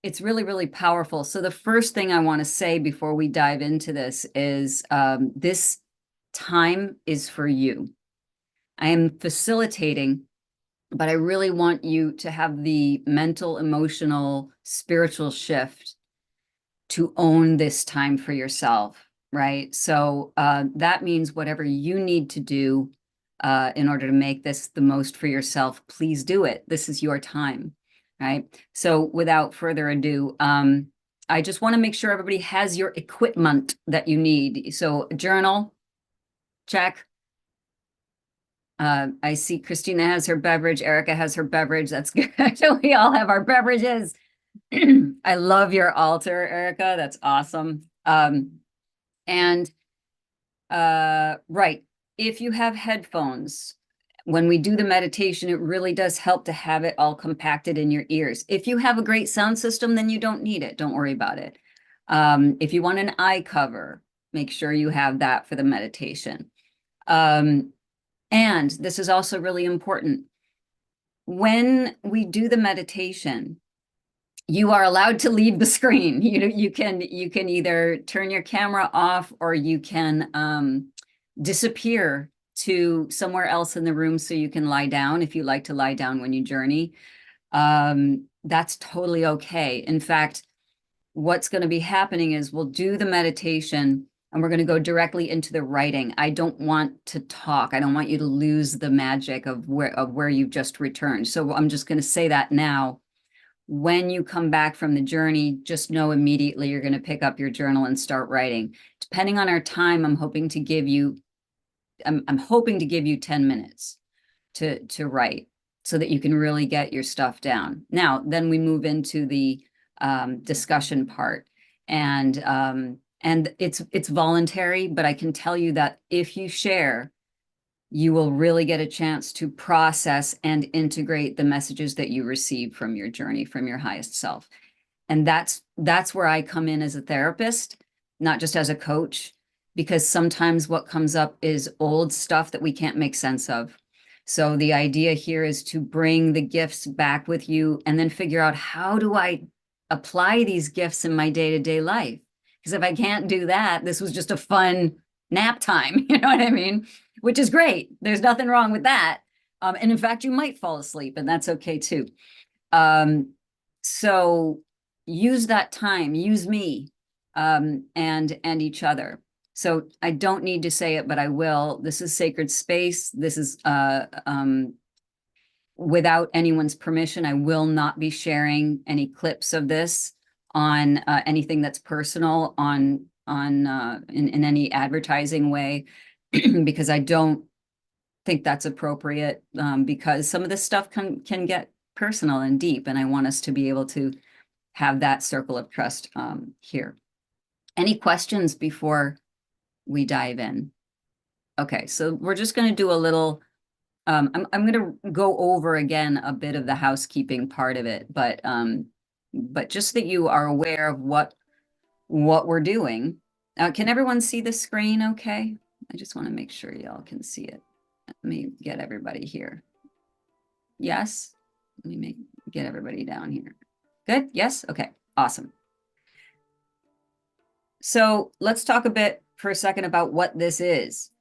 It's really, really powerful. So the first thing I want to say before we dive into this is this time is for you. I am facilitating, but I really want you to have the mental, emotional, spiritual shift to own this time for yourself, right? So that means whatever you need to do in order to make this the most for yourself, please do it. This is your time, right? So without further ado, I just want to make sure everybody has your equipment that you need. So journal, check. I see Christina has her beverage. Erica has her beverage. That's good. So we all have our beverages. I love your altar, Erica. That's awesome. And right, if you have headphones, when we do the meditation, it really does help to have it all compacted in your ears. If you have a great sound system, then you don't need it. Don't worry about it. If you want an eye cover, make sure you have that for the meditation. And this is also really important. When we do the meditation, you are allowed to leave the screen. You can either turn your camera off or you can disappear to somewhere else in the room so you can lie down if you like to lie down when you journey. That's totally okay. In fact, what's going to be happening is we'll do the meditation and we're going to go directly into the writing. I don't want to talk. I don't want you to lose the magic of where you've just returned. So I'm just going to say that now. When you come back from the journey, just know immediately you're going to pick up your journal and start writing. Depending on our time, I'm hoping to give you 10 minutes to write so that you can really get your stuff down. Now, then we move into the discussion part, and it's voluntary, but I can tell you that if you share, you will really get a chance to process and integrate the messages that you receive from your journey, from your highest self. And that's where I come in as a therapist, not just as a coach, because sometimes what comes up is old stuff that we can't make sense of. So the idea here is to bring the gifts back with you and then figure out, how do I apply these gifts in my day-to-day life? Because if I can't do that, this was just a fun nap time, you know what I mean? Which is great. There's nothing wrong with that. And in fact, you might fall asleep, and that's okay too. So use that time, use me, and each other. So I don't need to say it, but I will. This is sacred space. This is without anyone's permission. I will not be sharing any clips of this on anything that's personal in any advertising way, because I don't think that's appropriate, because some of this stuff can get personal and deep, and I want us to be able to have that circle of trust here. Any questions before we dive in? Okay, so we're just going to do a little, I'm going to go over again a bit of the housekeeping part of it, but just that you are aware of what we're doing. Can everyone see the screen okay? I just want to make sure y'all can see it. Let me get everybody here. Yes? Let me get everybody down here. Good? Yes? Okay, awesome. So let's talk a bit for a second about what this is.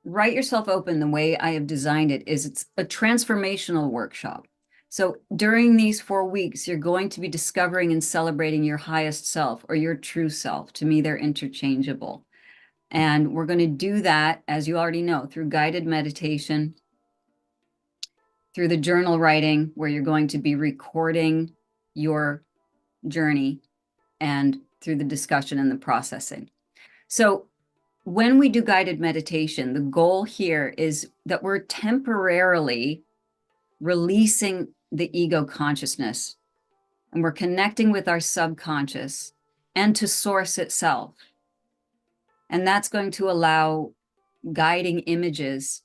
Write Yourself Open, the way I have designed it, is it's a transformational workshop. So during these 4 weeks, you're going to be discovering and celebrating your highest self or your true self. To me, they're interchangeable. And we're going to do that, as you already know, through guided meditation, through the journal writing, where you're going to be recording your journey, and through the discussion and the processing. So when we do guided meditation, the goal here is that we're temporarily releasing the ego consciousness, and we're connecting with our subconscious and to source itself. And that's going to allow guiding images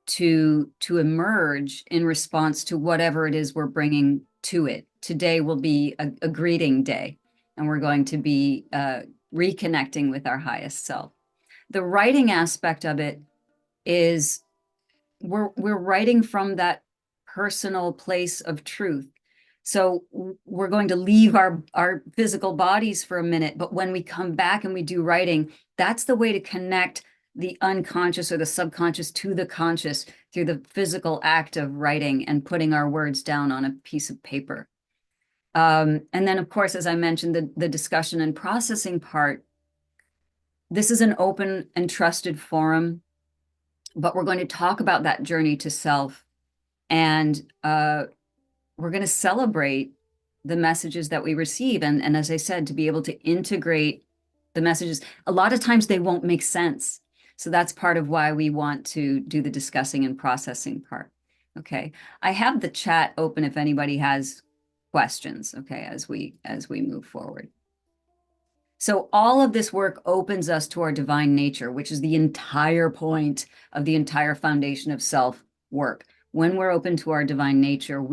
to emerge in response to whatever it is we're bringing to it. Today will be a greeting day, and we're going to be reconnecting with our highest self. The writing aspect of it is we're writing from that personal place of truth. So we're going to leave our physical bodies for a minute, but when we come back and we do writing, that's the way to connect the unconscious or the subconscious to the conscious through the physical act of writing and putting our words down on a piece of paper. And then, of course, as I mentioned, the discussion and processing part, this is an open and trusted forum, but we're going to talk about that journey to self, and we're going to celebrate the messages that we receive. And as I said, to be able to integrate the messages, a lot of times they won't make sense. So that's part of why we want to do the discussing and processing part. Okay. I have the chat open if anybody has questions, okay, as we move forward. So all of this work opens us to our divine nature, which is the entire point of the entire foundation of self work. When we're open to our divine nature,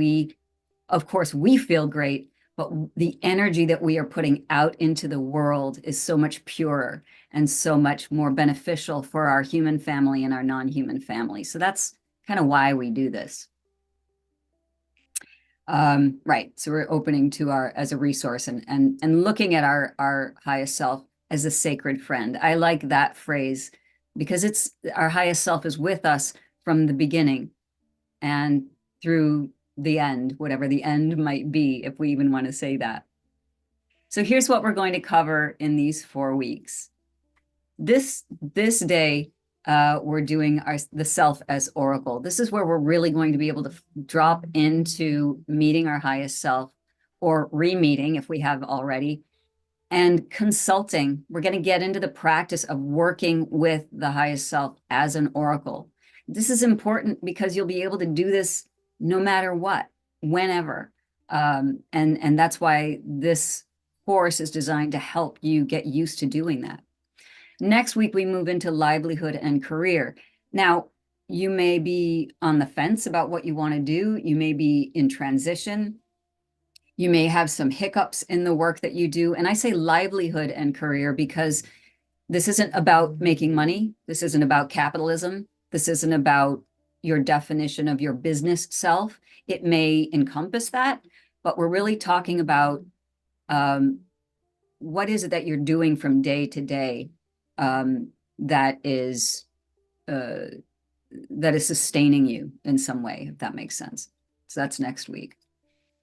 of course, we feel great, but the energy that we are putting out into the world is so much purer and so much more beneficial for our human family and our non-human family. So that's kind of why we do this. Right. So we're opening to as a resource and looking at our highest self as a sacred friend. I like that phrase because our highest self is with us from the beginning and through the end, whatever the end might be, if we even want to say that. So here's what we're going to cover in these 4 weeks. This day, we're doing the self as oracle. This is where we're really going to be able to drop into meeting our highest self, or re-meeting if we have already, and consulting. We're going to get into the practice of working with the highest self as an oracle. This is important because you'll be able to do this no matter what, whenever. And that's why this course is designed to help you get used to doing that. Next week, we move into livelihood and career. Now, you may be on the fence about what you want to do. You may be in transition. You may have some hiccups in the work that you do. And I say livelihood and career because this isn't about making money. This isn't about capitalism. This isn't about your definition of your business self. It may encompass that, but we're really talking about what is it that you're doing from day to day that is sustaining you in some way, if that makes sense. So that's next week.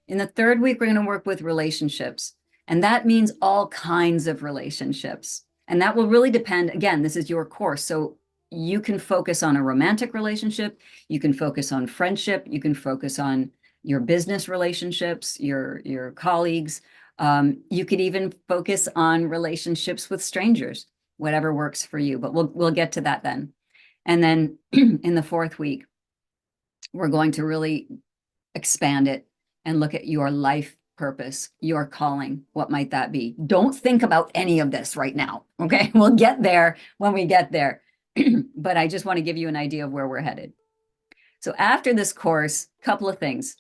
In the third week, we're going to work with relationships, and that means all kinds of relationships. And that will really depend, again, this is your course. So you can focus on a romantic relationship, you can focus on friendship, you can focus on your business relationships, your colleagues. You could even focus on relationships with strangers, whatever works for you, but we'll get to that then. And then in the fourth week, we're going to really expand it and look at your life purpose, your calling. What might that be? Don't think about any of this right now, okay? We'll get there when we get there. But I just want to give you an idea of where we're headed. So after this course, a couple of things,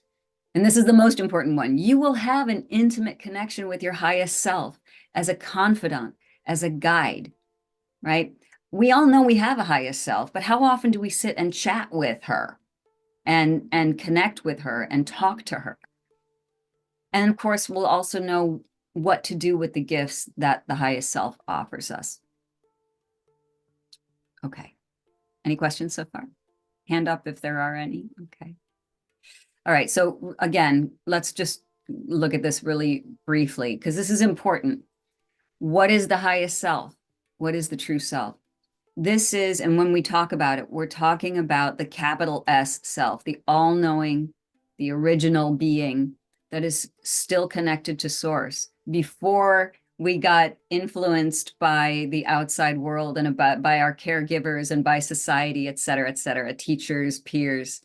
and this is the most important one. You will have an intimate connection with your highest self as a confidant, as a guide, right? We all know we have a highest self, but how often do we sit and chat with her and connect with her and talk to her? And of course, we'll also know what to do with the gifts that the highest self offers us. Okay. Any questions so far? Hand up if there are any. Okay. All right. So again, let's just look at this really briefly because this is important. What is the highest self? What is the true self? This is, and when we talk about it, we're talking about the capital S self, the all-knowing, the original being that is still connected to source before we got influenced by the outside world and by our caregivers and by society, et cetera, teachers, peers.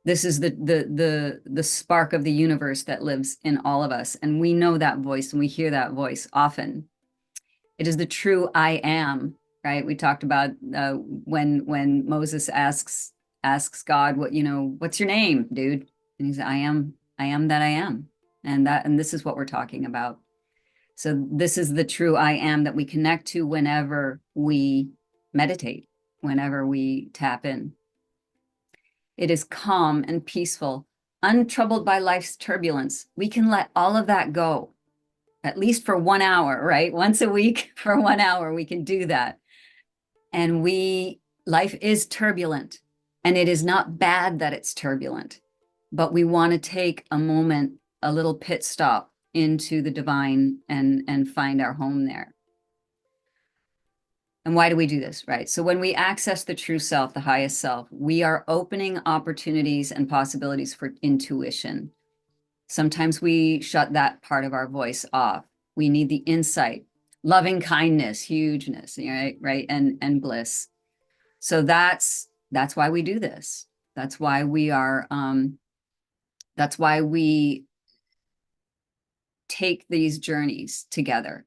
This is the spark of the universe that lives in all of us. And we know that voice and we hear that voice often. It is the true I am, right? We talked about when Moses asks God, what's your name, dude? And he said, I am that I am. And this is what we're talking about. So this is the true I am that we connect to whenever we meditate, whenever we tap in. It is calm and peaceful, untroubled by life's turbulence. We can let all of that go, at least for 1 hour, right? Once a week for 1 hour, we can do that. And life is turbulent, and it is not bad that it's turbulent, but we want to take a moment, a little pit stop into the divine and find our home there. And why do we do this, right? So when we access the true self, the highest self, we are opening opportunities and possibilities for intuition. Sometimes we shut that part of our voice off. We need the insight, loving kindness, hugeness, right? And bliss. So that's why we do this. That's why we are, that's why we take these journeys together.